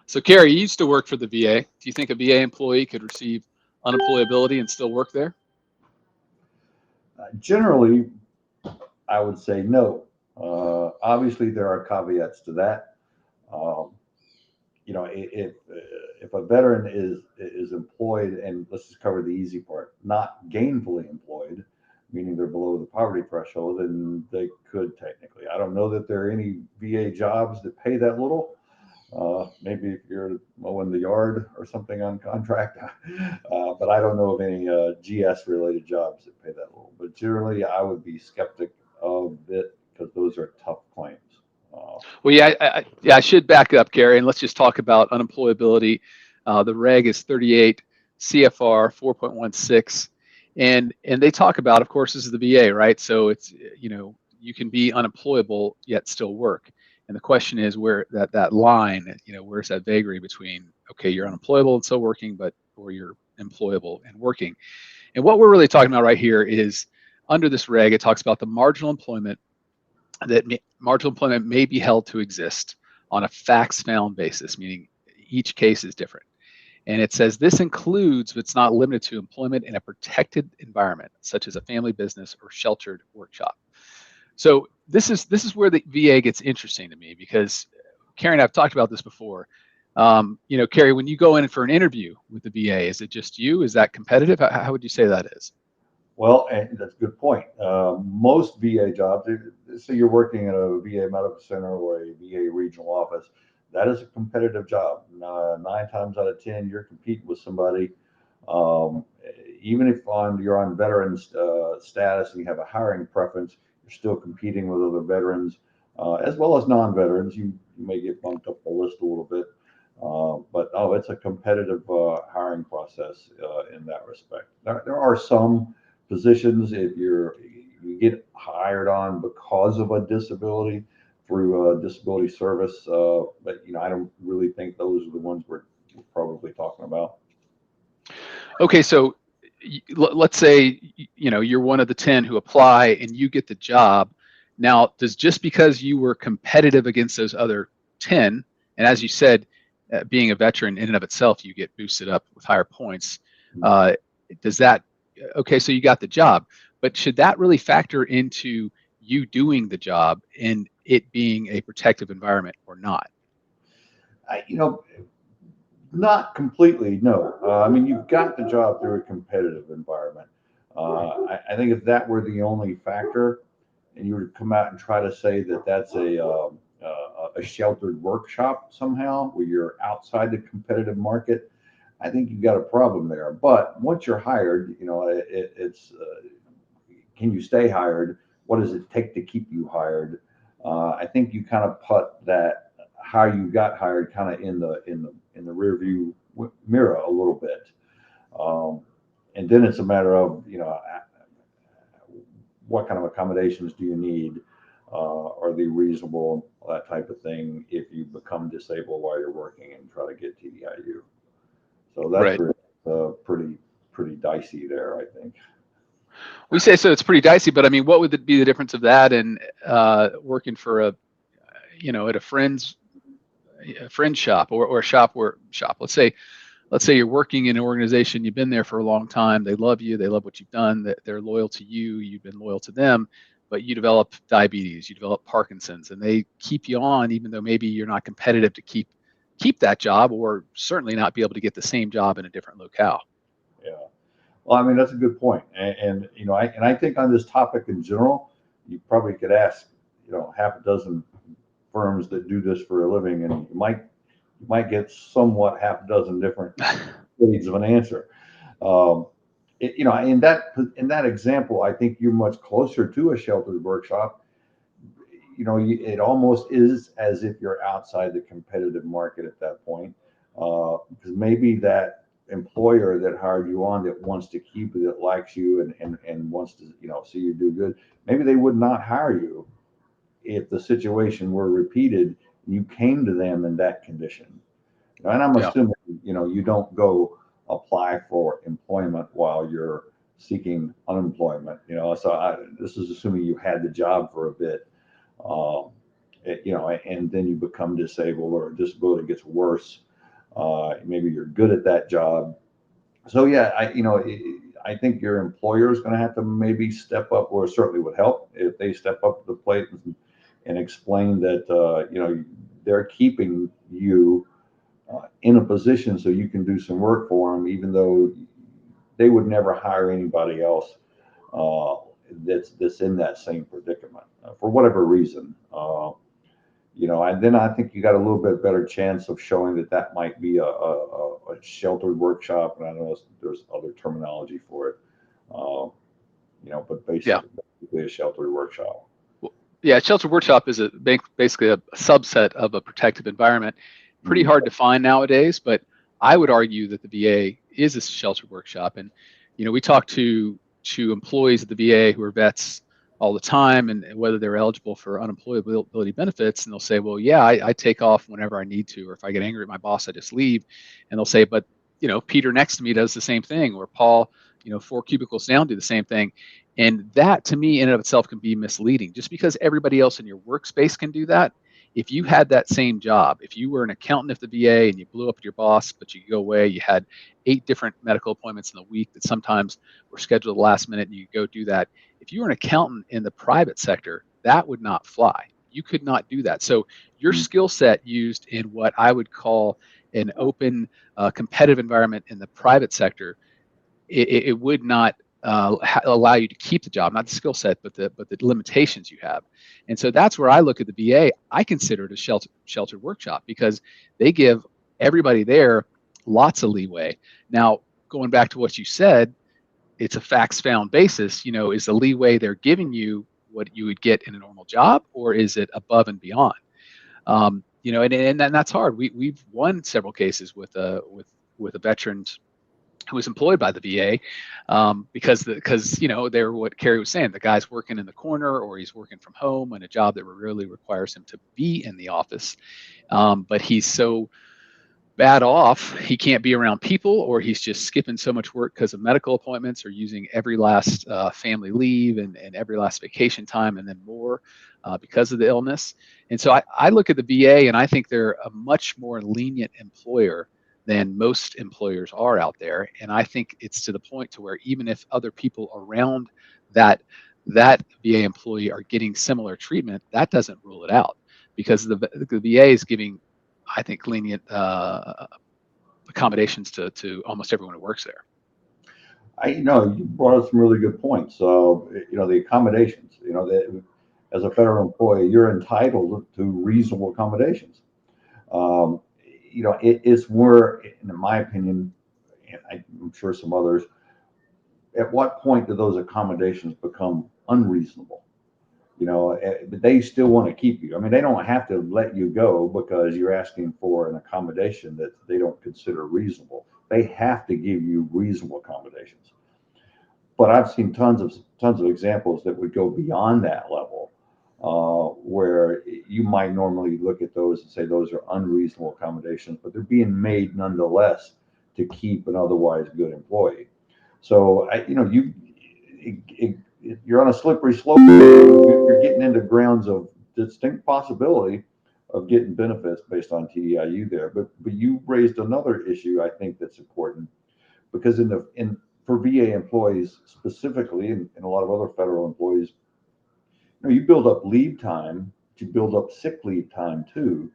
So, Carrie, you used to work for the VA. Do you think a VA employee could receive unemployability and still work there? Generally, I would say no. Obviously, there are caveats to that. Um, if a veteran is employed, and let's just cover the easy part, not gainfully employed, meaning they're below the poverty threshold, then they could technically. I don't know that there are any VA jobs that pay that little. Maybe if you're mowing the yard or something on contract, but I don't know of any GS related jobs that pay that little. But generally, I would be skeptic of it because those are tough claims. Uh, Well, yeah, yeah, I should back up, Gary, and let's just talk about unemployability. The reg is 38 CFR 4.16, and they talk about, of course, this is the VA, right? So it's you can be unemployable yet still work, and the question is where that line, where's that vagary between okay, you're unemployable and still working, but or you're employable and working. And what we're really talking about right here is under this reg, it talks about the marginal employment may be held to exist on a facts found basis, meaning each case is different. And it says this includes, but it's not limited to, employment in a protected environment, such as a family business or sheltered workshop. So this is where the VA gets interesting to me because Carrie and I've talked about this before. Carrie, when you go in for an interview with the VA, is it just you? Is that competitive? How would you say that is? well, and that's a good point. Most VA jobs, say you're working at a VA medical center or a VA regional office, that is a competitive job. 9 times out of 10, you're competing with somebody. Um, Even if you're on veterans status and you have a hiring preference, you're still competing with other veterans as well as non-veterans. You may get bumped up the list a little bit, but no, it's a competitive hiring process in that respect. There are some positions if you get hired on because of a disability through disability service, but I don't really think those are the ones we're probably talking about. Okay, so let's say you're one of the 10 who apply and you get the job. Now, does just because you were competitive against those other 10, and as you said, being a veteran in and of itself, you get boosted up with higher points. Uh, does that okay? So you got the job, but should that really factor into you doing the job and it being a protective environment or not? I, you know, Not completely, no. I mean, you've got the job through a competitive environment. I think if that were the only factor, and you were to come out and try to say that that's a sheltered workshop somehow, where you're outside the competitive market, I think you've got a problem there. But once you're hired, it's can you stay hired? What does it take to keep you hired? I think you kind of put that how you got hired kind of in the rear view mirror a little bit, um, and then it's a matter of what kind of accommodations do you need? Are they reasonable? That type of thing. If you become disabled while you're working and try to get TDIU, so that's Right. where it's pretty dicey there, I think. We say so. It's pretty dicey, but I mean, what would be the difference of that and working for at a friend's shop or a shop? Let's say you're working in an organization, you've been there for a long time, they love you, they love what you've done, they're loyal to you, you've been loyal to them, but you develop diabetes, you develop Parkinson's, and they keep you on even though maybe you're not competitive to keep that job or certainly not be able to get the same job in a different locale. Yeah. Well, I mean that's a good point, and I think on this topic in general, you probably could ask half a dozen firms that do this for a living, and you might get somewhat half a dozen different shades of an answer. Um, in that example, I think you're much closer to a sheltered workshop. It almost is as if you're outside the competitive market at that point, because maybe that employer that hired you on that wants to keep you, that likes you and wants to see you do good, maybe they would not hire you if the situation were repeated and you came to them in that condition. And I'm Yeah. assuming, you don't go apply for employment while you're seeking unemployment. So this is assuming you had the job for a bit, um, and then you become disabled or disability gets worse. Maybe you're good at that job. So yeah, I think your employer is going to have to maybe step up, or certainly would help if they step up to the plate and explain that they're keeping you in a position so you can do some work for them, even though they would never hire anybody else uh, that's in that same predicament for whatever reason. And then I think you got a little bit better chance of showing that that might be a sheltered workshop, and I know there's other terminology for it. Uh, but Yeah. basically a sheltered workshop. Well, yeah, sheltered workshop is basically a subset of a protective environment. Pretty Mhm. hard to find nowadays, but I would argue that the VA is a sheltered workshop. And we talk to employees at the VA who are vets all the time, and whether they're eligible for unemployability benefits, and they'll say, well, yeah, I take off whenever I need to, or if I get angry at my boss, I just leave. And they'll say, but Peter next to me does the same thing, or Paul, 4 cubicles down do the same thing. And that, to me, in and of itself, can be misleading. Just because everybody else in your workspace can do that, if you had that same job, if you were an accountant at the VA and you blew up at your boss, but you go away, you had 8 different medical appointments in the week that sometimes were scheduled at the last minute, and you go do that. If you were an accountant in the private sector, that would not fly. You could not do that. So your skill set used in what I would call an open, competitive environment in the private sector, it would not allow you to keep the job, not the skill set, but the limitations you have. And so that's where I look at the VA. I consider it a sheltered workshop because they give everybody there lots of leeway. Now, going back to what you said, it's a facts found basis. Is the leeway they're giving you what you would get in a normal job, or is it above and beyond? And that's hard. We've won several cases with a veteran who was employed by the VA, because they're what Carrie was saying. The guy's working in the corner, or he's working from home in a job that really requires him to be in the office. But he's so bad off, he can't be around people, or he's just skipping so much work because of medical appointments, or using every last family leave and every last vacation time, and then more because of the illness. And so I look at the VA, and I think they're a much more lenient employer than most employers are out there. And I think it's to the point to where even if other people around that VA employee are getting similar treatment, that doesn't rule it out, because the VA is giving, I think, lenient accommodations to almost everyone who works there. You brought up some really good points. So, the accommodations, that as a federal employee, you're entitled to reasonable accommodations. Um, it's more, in my opinion, and I'm sure some others, at what point do those accommodations become unreasonable? But they still want to keep you. I mean, they don't have to let you go because you're asking for an accommodation that they don't consider reasonable. They have to give you reasonable accommodations. But I've seen tons of examples that would go beyond that level, where you might normally look at those and say those are unreasonable accommodations, but they're being made nonetheless to keep an otherwise good employee. So you're on a slippery slope. You're getting into grounds of distinct possibility of getting benefits based on TDIU there. But you raised another issue I think that's important, because for VA employees specifically, and a lot of other federal employees, you build up leave time, but you build up sick leave time too.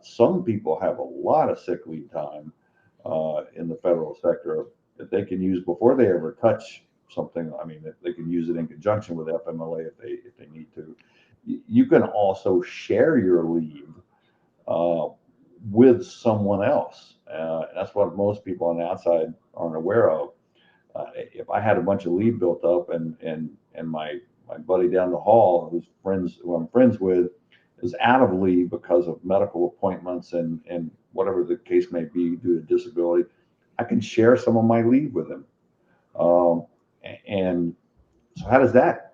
Some people have a lot of sick leave time in the federal sector that they can use before they ever touch something. I mean, they can use it in conjunction with FMLA if they need to. You can also share your leave uh, with someone else. That's what most people on the outside aren't aware of. If I had a bunch of leave built up, and my buddy down the hall, who I'm friends with, is out of leave because of medical appointments and whatever the case may be due to disability, I can share some of my leave with him. Um, and so, how does that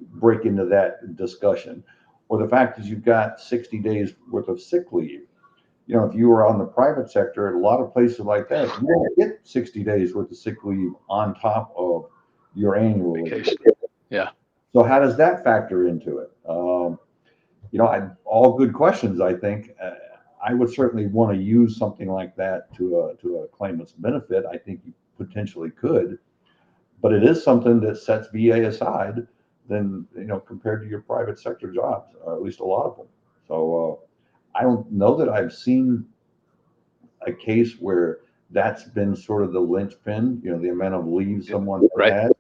break into that discussion? Or the fact is, you've got 60 days worth of sick leave. If you were on the private sector, at a lot of places like that, you don't get 60 days worth of sick leave on top of your annual leave. Yeah. So how does that factor into it? All good questions, I think. I would certainly want to use something like that to a claimant's benefit. I think you potentially could, but it is something that sets VA aside than, compared to your private sector jobs, or at least a lot of them. So I don't know that I've seen a case where that's been sort of the linchpin, the amount of leave someone has Right. had.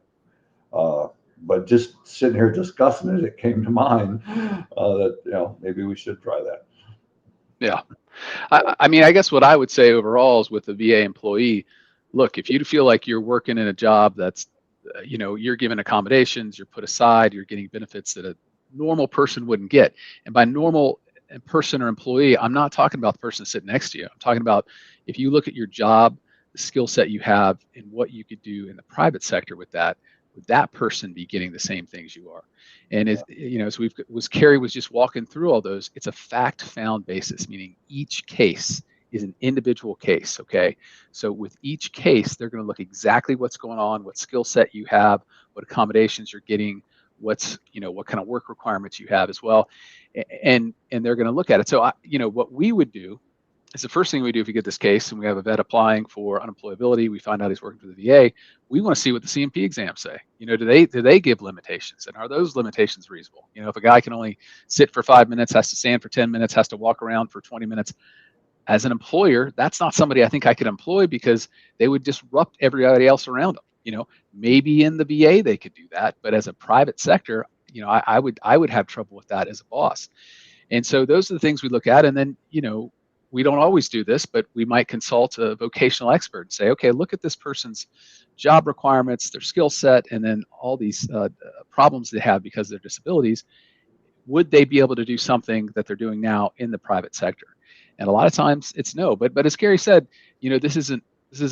Uh, but just sitting here discussing it, it came to mind that maybe we should try that. Yeah. I mean, I guess what I would say overall is with the VA employee, look, if you feel like you're working in a job that's, you're given accommodations, you're put aside, you're getting benefits that a normal person wouldn't get. And by normal person or employee, I'm not talking about the person sitting next to you. I'm talking about if you look at your job, the skill set you have, and what you could do in the private sector with that, would that person be getting the same things you are? And as Carrie was just walking through all those, it's a fact found basis, meaning each case is an individual case. Okay. So with each case, they're going to look exactly what's going on, what skill set you have, what accommodations you're getting, what kind of work requirements you have as well. And they're going to look at it. So, what we would do is the first thing we do if we get this case and we have a vet applying for unemployability, we find out he's working for the VA. We want to see what the CMP exams say. Do they give limitations, and are those limitations reasonable? If a guy can only sit for 5 minutes, has to stand for 10 minutes, has to walk around for 20 minutes, as an employer, that's not somebody I think I could employ because they would disrupt everybody else around them. Maybe in the VA they could do that, but as a private sector, I would have trouble with that as a boss. And so those are the things we look at. And then, we don't always do this, but we might consult a vocational expert and say, okay, look at this person's job requirements, their skill set, and then all these problems they have because of their disabilities. Would they be able to do something that they're doing now in the private sector? And a lot of times it's no. But as Gary said, this isn't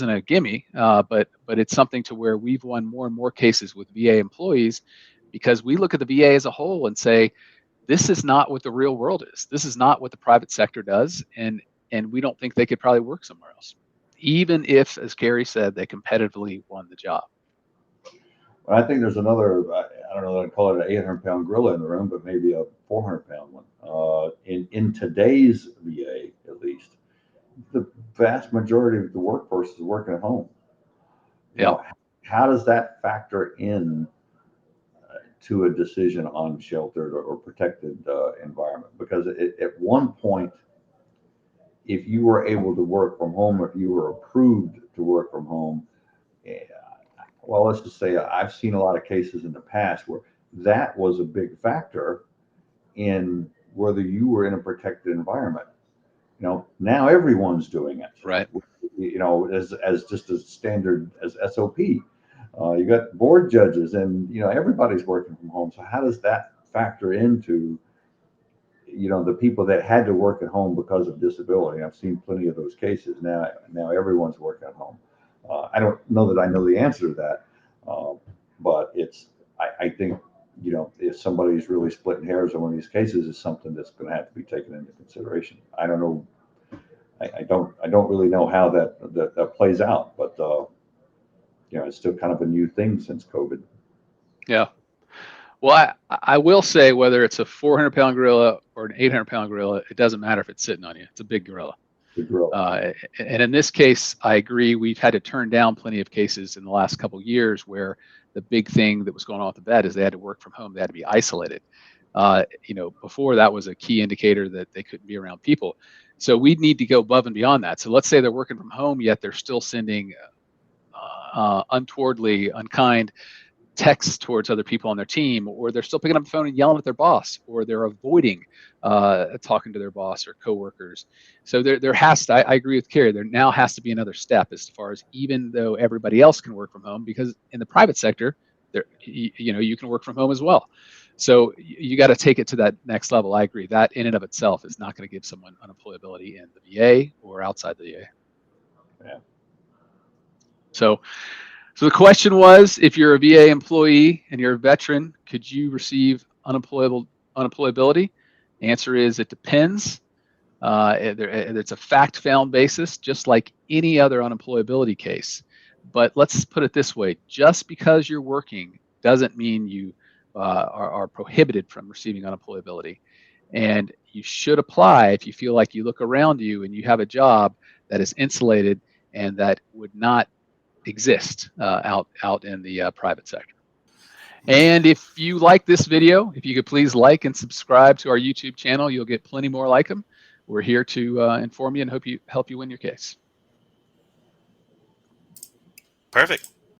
a gimme, but it's something to where we've won more and more cases with VA employees because we look at the VA as a whole and say, this is not what the real world is. This is not what the private sector does, and we don't think they could probably work somewhere else, even if, as Gary said, they competitively won the job. Well, I think there's another, I don't know that I'd call it an 800-pound gorilla in the room, but maybe a 400-pound one. In today's VA, at least, the vast majority of the workforce is working at home. Yeah. How does that factor in to a decision on sheltered or protected environment? Because at one point, if you were able to work from home, if you were approved to work from home, well, let's just say I've seen a lot of cases in the past where that was a big factor in whether you were in a protected environment. Now everyone's doing it. Right. As just as standard as SOP. You got board judges, and everybody's working from home. So how does that factor into the people that had to work at home because of disability? I've seen plenty of those cases. Now everyone's working at home. I don't know that I know the answer to that, but I think if somebody's really splitting hairs on one of these cases, is something that's going to have to be taken into consideration. I don't know. I don't really know how that plays out, but it's still kind of a new thing since COVID. Yeah. Well, I will say whether it's a 400-pound gorilla or an 800-pound gorilla, it doesn't matter if it's sitting on you. It's a big gorilla. And in this case, I agree. We've had to turn down plenty of cases in the last couple of years where the big thing that was going on with the vet is they had to work from home. They had to be isolated. Before that was a key indicator that they couldn't be around people. So we need to go above and beyond that. So let's say they're working from home, yet they're still sending untowardly, unkind texts towards other people on their team, or they're still picking up the phone and yelling at their boss, or they're avoiding talking to their boss or coworkers. So there has to, I agree with Carrie, there now has to be another step as far as, even though everybody else can work from home, because in the private sector, you can work from home as well. So you got to take it to that next level. I agree. That in and of itself is not going to give someone unemployability in the VA or outside the VA. Yeah. So the question was, if you're a VA employee and you're a veteran, could you receive unemployability? The answer is it depends. It's a fact-found basis, just like any other unemployability case. But let's put it this way: just because you're working doesn't mean you are prohibited from receiving unemployability. And you should apply if you feel like you look around you and you have a job that is insulated and that would not exist out in the private sector. And if you like this video, if you could please like and subscribe to our YouTube channel, you'll get plenty more like them. We're here to inform you and help you win your case. Perfect.